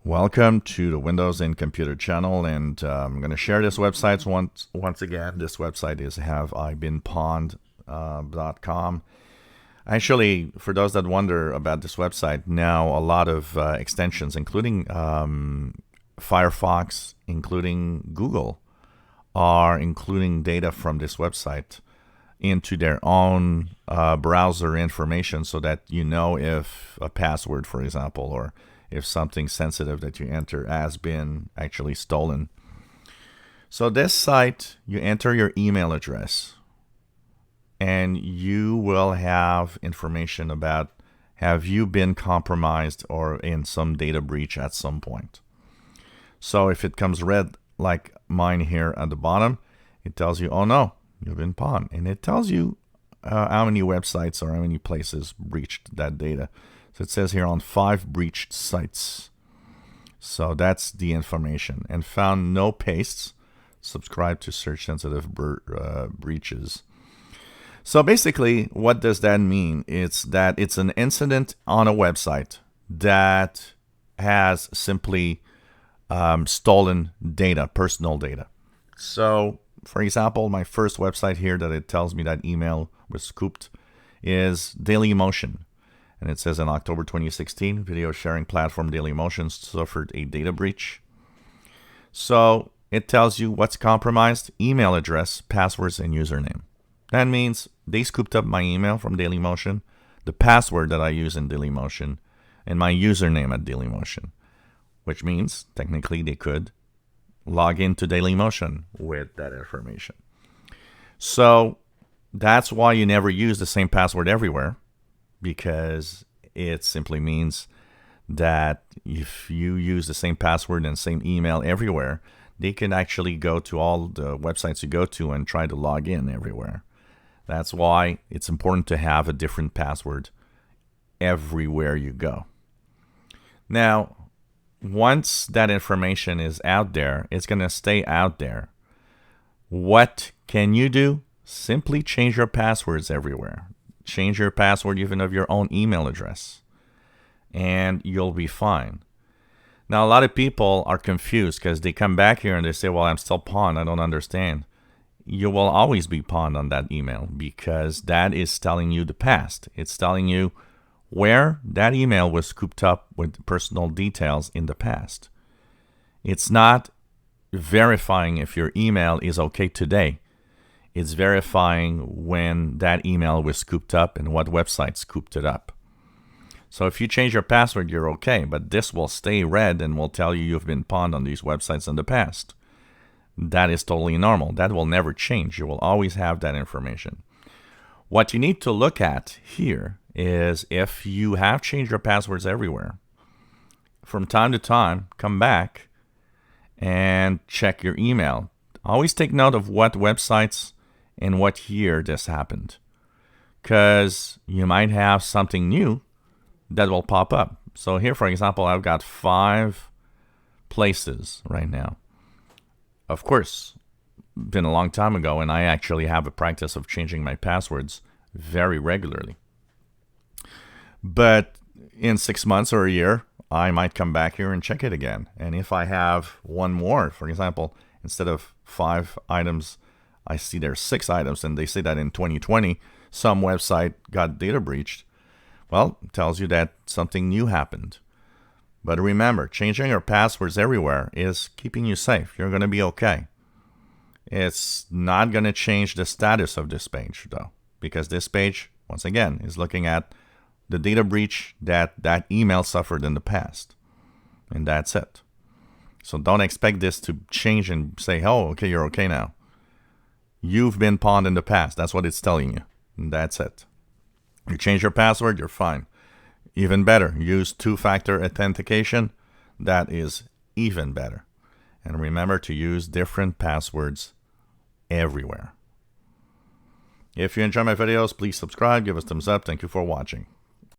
Welcome to the Windows and Computer channel, and I'm going to share this website once again. This website is haveibeenpwned.com. Actually, for those that wonder about this website, now a lot of extensions, including Firefox, including Google, are including data from this website into their own browser information, so that you know if a password, for example, or if something sensitive that you enter has been actually stolen. So this site, you enter your email address and you will have information about have you been compromised or in some data breach at some point. So if it comes red like mine here at the bottom, it tells you, oh no, you've been pawned. And it tells you how many websites or how many places breached that data. So it says here on 5 breached sites. So that's the information. And found no pastes. Subscribe to search sensitive breaches. So basically, what does that mean? It's that it's an incident on a website that has simply stolen data, personal data. So, for example, my first website here that it tells me that email was scooped is Dailymotion. And it says in October 2016, video sharing platform Dailymotion suffered a data breach. So it tells you what's compromised: email address, passwords, and username. That means they scooped up my email from Dailymotion, the password that I use in Dailymotion, and my username at Dailymotion, which means technically they could log into Dailymotion with that information. So that's why you never use the same password everywhere, because it simply means that if you use the same password and same email everywhere, they can actually go to all the websites you go to and try to log in everywhere. That's why it's important to have a different password everywhere you go. Now, once that information is out there, it's going to stay out there. What can you do? Simply change your passwords everywhere. Change your password even of your own email address, and you'll be fine. Now, a lot of people are confused because they come back here and they say, well, I'm still pawned. I don't understand. You will always be pawned on that email, because that is telling you the past. It's telling you where that email was scooped up with personal details in the past. It's not verifying if your email is okay today. It's verifying when that email was scooped up and what website scooped it up. So if you change your password, you're okay, but this will stay red and will tell you you've been pawned on these websites in the past. That is totally normal. That will never change. You will always have that information. What you need to look at here is if you have changed your passwords everywhere, from time to time, come back and check your email. Always take note of what websites and what year this happened, because you might have something new that will pop up. So here, for example, I've got 5 places right now. Of course, been a long time ago, and I actually have a practice of changing my passwords very regularly. But in 6 months or a year, I might come back here and check it again. And if I have one more, for example, instead of 5 items, I see there's 6 items, and they say that in 2020, some website got data breached. Well, it tells you that something new happened. But remember, changing your passwords everywhere is keeping you safe. You're going to be okay. It's not going to change the status of this page, though, because this page, once again, is looking at the data breach that email suffered in the past. And that's it. So don't expect this to change and say, oh, okay, you're okay now. You've been pawned in the past. That's what it's telling you. And that's it. You change your password, you're fine. Even better, use 2-factor authentication. That is even better. And remember to use different passwords everywhere. If you enjoy my videos, please subscribe, give us a thumbs up. Thank you for watching.